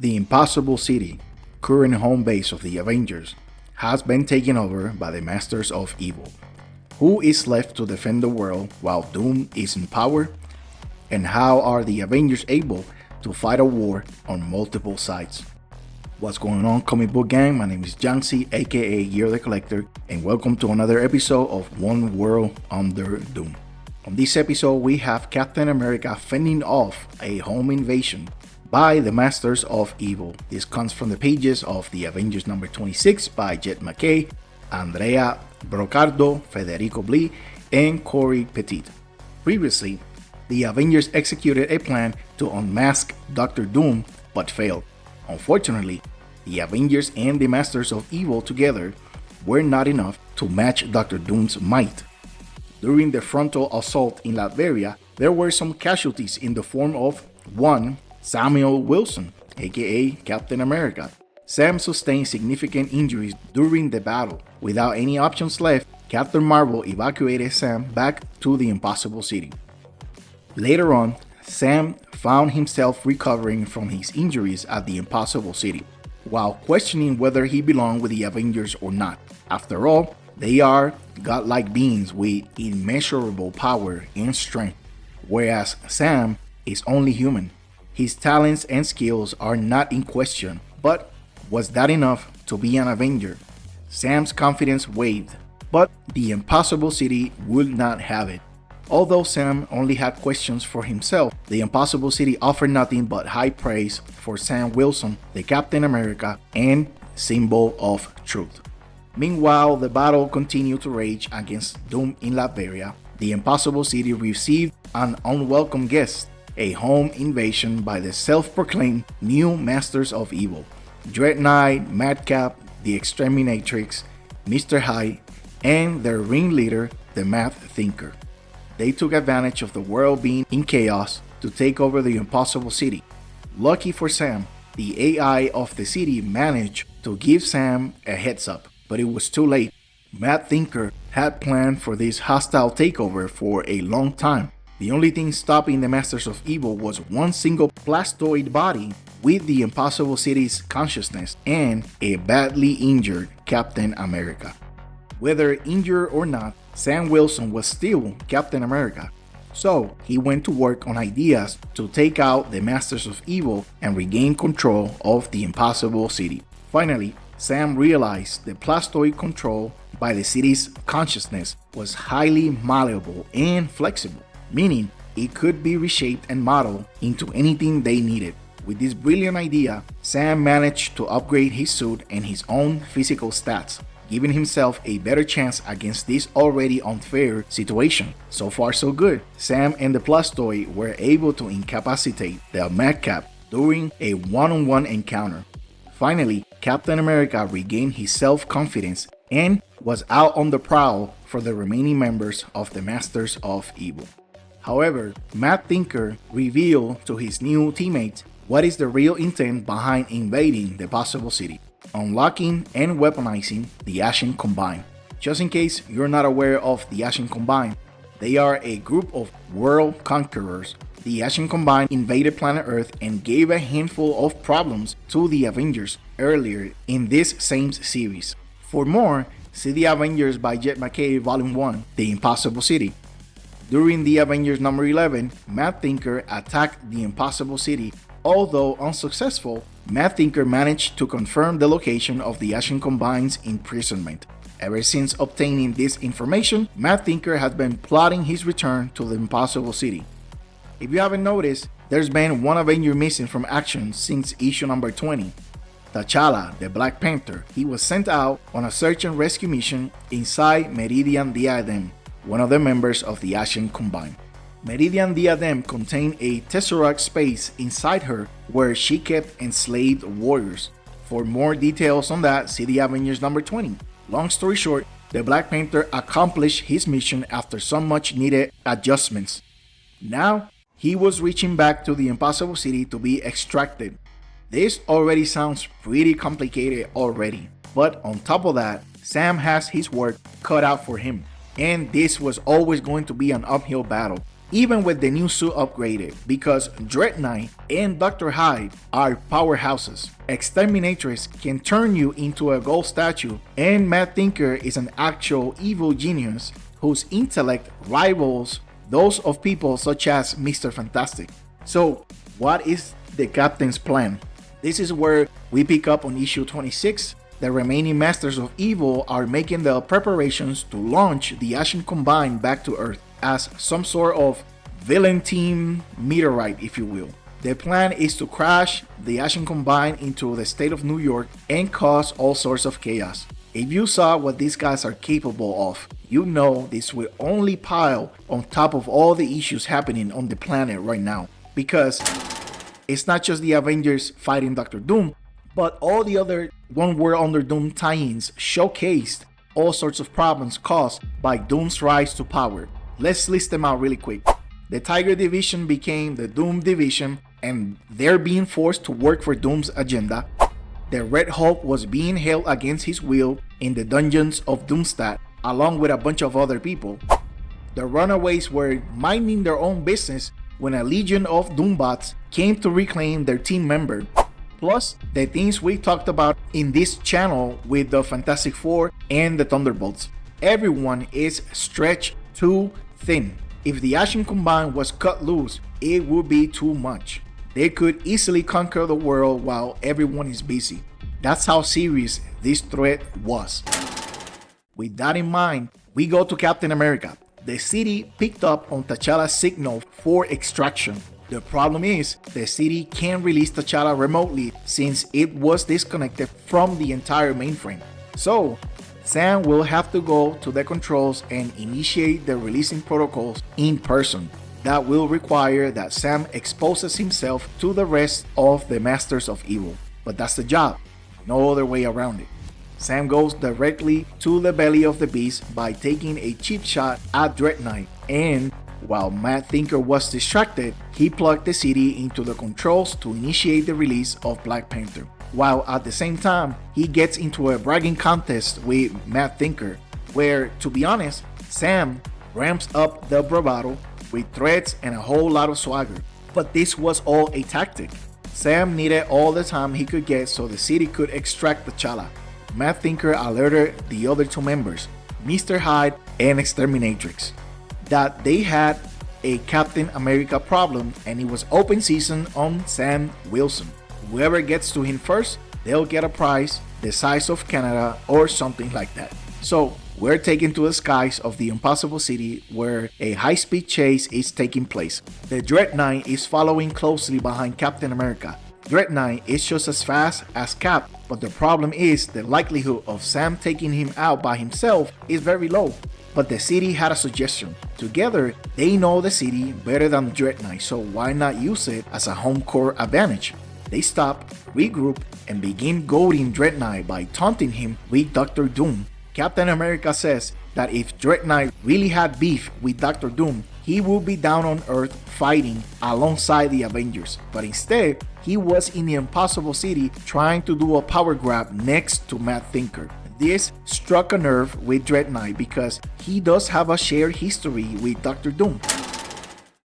The Impossible City, current home base of the Avengers, has been taken over by the Masters of Evil. Who is left to defend the world while Doom is in power? And how are the Avengers able to fight a war on multiple sides? What's going on, comic book gang? My name is Jancy, aka Year the Collector, and welcome to another episode of One World Under Doom. On this episode, we have Captain America fending off a home invasion by the Masters of Evil. This comes from the pages of the Avengers number 26 by Jed McKay, Andrea Brocardo, Federico Blee, and Corey Petit. Previously, the Avengers executed a plan to unmask Dr. Doom, but failed. Unfortunately, the Avengers and the Masters of Evil together were not enough to match Dr. Doom's might. During the frontal assault in Latveria, there were some casualties in the form of 1. Samuel Wilson, aka Captain America. Sam sustained significant injuries during the battle. Without any options left, Captain Marvel evacuated Sam back to the Impossible City. Later on, Sam found himself recovering from his injuries at the Impossible City, while questioning whether he belonged with the Avengers or not. After all, they are godlike beings with immeasurable power and strength, whereas Sam is only human. His talents and skills are not in question, but was that enough to be an Avenger? Sam's confidence wavered, but the Impossible City would not have it. Although Sam only had questions for himself, the Impossible City offered nothing but high praise for Sam Wilson, the Captain America and symbol of truth. Meanwhile, the battle continued to rage against Doom in Latveria. The Impossible City received an unwelcome guest, a home invasion by the self-proclaimed new Masters of Evil. Dreadknight, Madcap, the Exterminatrix, Mr. Hyde, and their ringleader, the Mad Thinker. They took advantage of the world being in chaos to take over the Impossible City. Lucky for Sam, the AI of the city managed to give Sam a heads up, but it was too late. Mad Thinker had planned for this hostile takeover for a long time. The only thing stopping the Masters of Evil was one single plastoid body with the Impossible City's consciousness and a badly injured Captain America. Whether injured or not, Sam Wilson was still Captain America. So he went to work on ideas to take out the Masters of Evil and regain control of the Impossible City. Finally, Sam realized the plastoid control by the city's consciousness was highly malleable and flexible, meaning it could be reshaped and modeled into anything they needed. With this brilliant idea, Sam managed to upgrade his suit and his own physical stats, giving himself a better chance against this already unfair situation. So far so good. Sam and the plastoid were able to incapacitate the Madcap during a one-on-one encounter. Finally, Captain America regained his self-confidence and was out on the prowl for the remaining members of the Masters of Evil. However, Mad Thinker revealed to his new teammates what is the real intent behind invading the Possible City: unlocking and weaponizing the Ashen Combine. Just in case you're not aware of the Ashen Combine, they are a group of world conquerors. The Ashen Combine invaded planet Earth and gave a handful of problems to the Avengers earlier in this same series. For more, see the Avengers by Jed McKay Volume 1, The Impossible City. During the Avengers number 11, Mad Thinker attacked the Impossible City. Although unsuccessful, Mad Thinker managed to confirm the location of the Ashen Combine's imprisonment. Ever since obtaining this information, Mad Thinker has been plotting his return to the Impossible City. If you haven't noticed, there's been one Avenger missing from action since issue number 20. T'Challa, the Black Panther. He was sent out on a search and rescue mission inside Meridian Diadem, one of the members of the Ashen Combine. Meridian Diadem contained a Tesseract space inside her where she kept enslaved warriors. For more details on that, see the Avengers number 20. Long story short, the Black Panther accomplished his mission after some much needed adjustments. Now, he was reaching back to the Impossible City to be extracted. This already sounds pretty complicated already, but on top of that, Sam has his work cut out for him, and this was always going to be an uphill battle. even with the new suit upgraded, because Dreadknight and Dr. Hyde are powerhouses. Exterminatrix can turn you into a gold statue, and Mad Thinker is an actual evil genius whose intellect rivals those of people such as Mr. Fantastic. So, what is the Captain's plan? This is where we pick up on issue 26. The remaining Masters of Evil are making the preparations to launch the Ashen Combine back to Earth as some sort of villain team meteorite, if you will. The plan is to crash the Ashen Combine into the state of New York and cause all sorts of chaos. If you saw what these guys are capable of, you know this will only pile on top of all the issues happening on the planet right now. Because it's not just the Avengers fighting Doctor Doom, but all the other One World Under Doom tie-ins showcased all sorts of problems caused by Doom's rise to power. Let's list them out really quick. The Tiger Division became the Doom Division, and they're being forced to work for Doom's agenda. The Red Hulk was being held against his will in the dungeons of Doomstat, along with a bunch of other people. The Runaways were minding their own business when a legion of Doombots came to reclaim their team member. Plus, the things we talked about in this channel with the Fantastic Four and the Thunderbolts. Everyone is stretched too thin. If the Ashen Combine was cut loose, it would be too much. They could easily conquer the world while everyone is busy. That's how serious this threat was. With that in mind, we go to Captain America. The city picked up on T'Challa's signal for extraction. The problem is, the city can't release T'Challa remotely since it was disconnected from the entire mainframe. So, Sam will have to go to the controls and initiate the releasing protocols in person. That will require that Sam exposes himself to the rest of the Masters of Evil. But that's the job, no other way around it. Sam goes directly to the belly of the beast by taking a cheap shot at Dreadknight, and while Mad Thinker was distracted, he plugged the city into the controls to initiate the release of Black Panther. While at the same time, he gets into a bragging contest with Mad Thinker, where, to be honest, Sam ramps up the bravado with threats and a whole lot of swagger. But this was all a tactic. Sam needed all the time he could get so the city could extract T'Challa. Mad Thinker alerted the other two members, Mr. Hyde and Exterminatrix, that they had a Captain America problem and it was open season on Sam Wilson. Whoever gets to him first, they'll get a prize the size of Canada or something like that. So we're taken to the skies of the Impossible City where a high-speed chase is taking place. The Dreadknight is following closely behind Captain America. Dreadknight is just as fast as Cap, but the problem is the likelihood of Sam taking him out by himself is very low. But the city had a suggestion. Together, they know the city better than Dreadknight, so why not use it as a home court advantage? They stop, regroup, and begin goading Dreadknight by taunting him with Dr. Doom. Captain America says that if Dreadknight really had beef with Dr. Doom, he would be down on Earth fighting alongside the Avengers. But instead, he was in the Impossible City trying to do a power grab next to Mad Thinker. This struck a nerve with Dreadknight because he does have a shared history with Dr. Doom.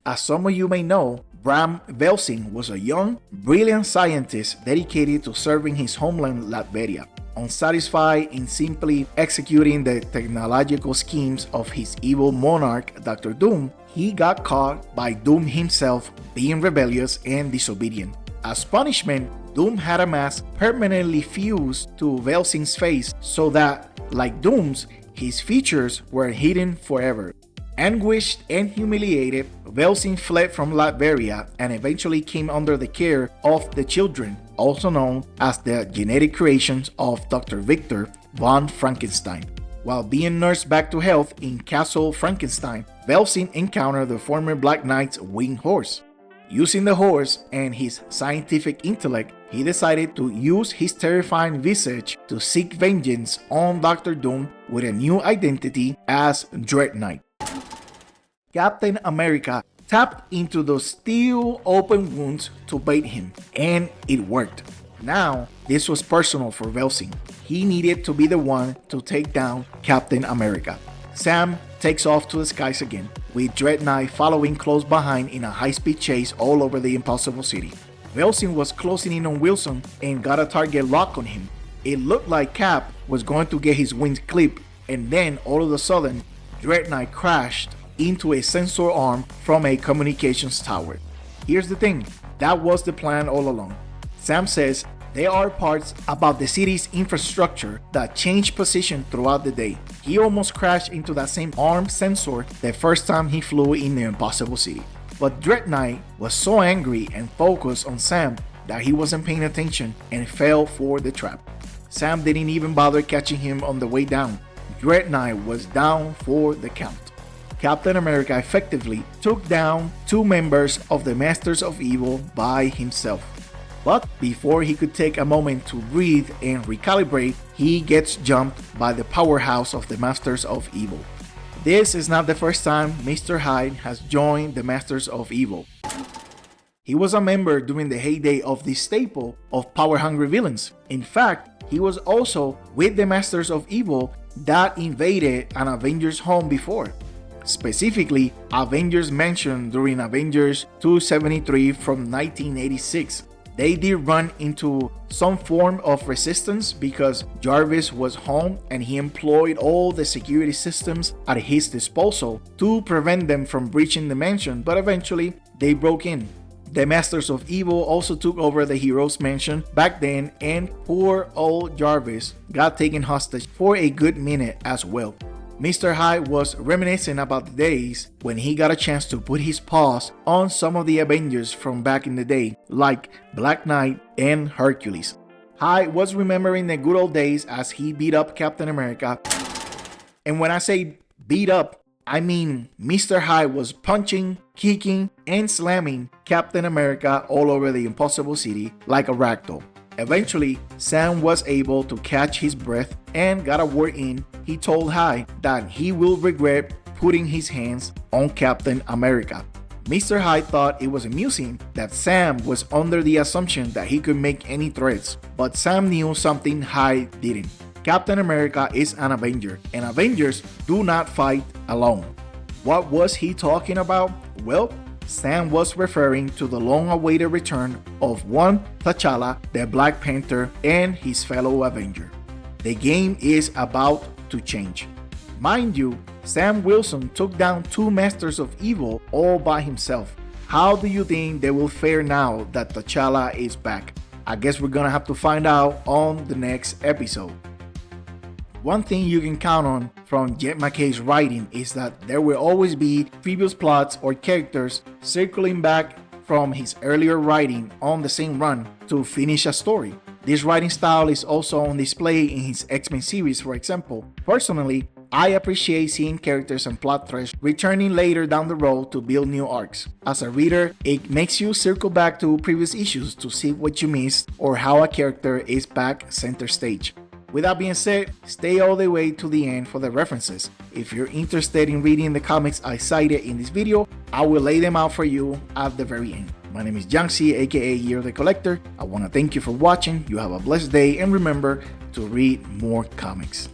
As some of you may know, Bram Velsing was a young, brilliant scientist dedicated to serving his homeland Latveria. Unsatisfied in simply executing the technological schemes of his evil monarch, Dr. Doom, he got caught by Doom himself being rebellious and disobedient. As punishment, Doom had a mask permanently fused to Velsing's face so that, like Doom's, his features were hidden forever. Anguished and humiliated, Velsing fled from Latveria and eventually came under the care of the Children, also known as the genetic creations of Dr. Victor von Frankenstein. While being nursed back to health in Castle Frankenstein, Velsing encountered the former Black Knight's winged horse. Using the horse and his scientific intellect, he decided to use his terrifying visage to seek vengeance on Dr. Doom with a new identity as Dreadknight. Captain America tapped into those still open wounds to bait him, and it worked. Now, this was personal for Velsing. He needed to be the one to take down Captain America. Sam takes off to the skies again, with Dreadknight following close behind in a high-speed chase all over the Impossible City. Velsin was closing in on Wilson and got a target lock on him. It looked like Cap was going to get his wings clipped, and then all of a sudden, Dreadknight crashed into a sensor arm from a communications tower. Here's the thing, that was the plan all along. Sam says there are parts about the city's infrastructure that change position throughout the day. He almost crashed into that same arm sensor the first time he flew in the Impossible City. But Dreadknight was so angry and focused on Sam that he wasn't paying attention and fell for the trap. Sam didn't even bother catching him on the way down. Dreadknight was down for the count. Captain America effectively took down 2 members of the Masters of Evil by himself. But before he could take a moment to breathe and recalibrate, he gets jumped by the powerhouse of the Masters of Evil. This is not the first time Mr. Hyde has joined the Masters of Evil. He was a member during the heyday of the staple of power-hungry villains. In fact, he was also with the Masters of Evil that invaded an Avengers home before. Specifically, Avengers Mansion during Avengers 273 from 1986. They did run into some form of resistance because Jarvis was home and he employed all the security systems at his disposal to prevent them from breaching the mansion, but eventually they broke in. The Masters of Evil also took over the hero's mansion back then, and poor old Jarvis got taken hostage for a good minute as well. Mr. Hyde was reminiscing about the days when he got a chance to put his paws on some of the Avengers from back in the day, like Black Knight and Hercules. Hyde was remembering the good old days as he beat up Captain America. And when I say beat up, I mean Mr. Hyde was punching, kicking, and slamming Captain America all over the Impossible City like a ragdoll. Eventually, Sam was able to catch his breath and got a word in. He told Hyde that he will regret putting his hands on Captain America. Mr. Hyde thought it was amusing that Sam was under the assumption that he could make any threats, but Sam knew something Hyde didn't. Captain America is an Avenger, and Avengers do not fight alone. What was he talking about? Well, Sam was referring to the long-awaited return of one T'Challa, the Black Panther, and his fellow Avenger. The game is about to change. Mind you, Sam Wilson took down 2 Masters of Evil all by himself. How do you think they will fare now that T'Challa is back? I guess we're gonna have to find out on the next episode. One thing you can count on from Jed MacKay's writing is that there will always be previous plots or characters circling back from his earlier writing on the same run to finish a story. This writing style is also on display in his X-Men series, for example. Personally, I appreciate seeing characters and plot threads returning later down the road to build new arcs. As a reader, it makes you circle back to previous issues to see what you missed or how a character is back center stage. With that being said, stay all the way to the end for the references. If you're interested in reading the comics I cited in this video, I will lay them out for you at the very end. My name is Jiangxi, aka Year the Collector. I want to thank you for watching. You have a blessed day, and remember to read more comics.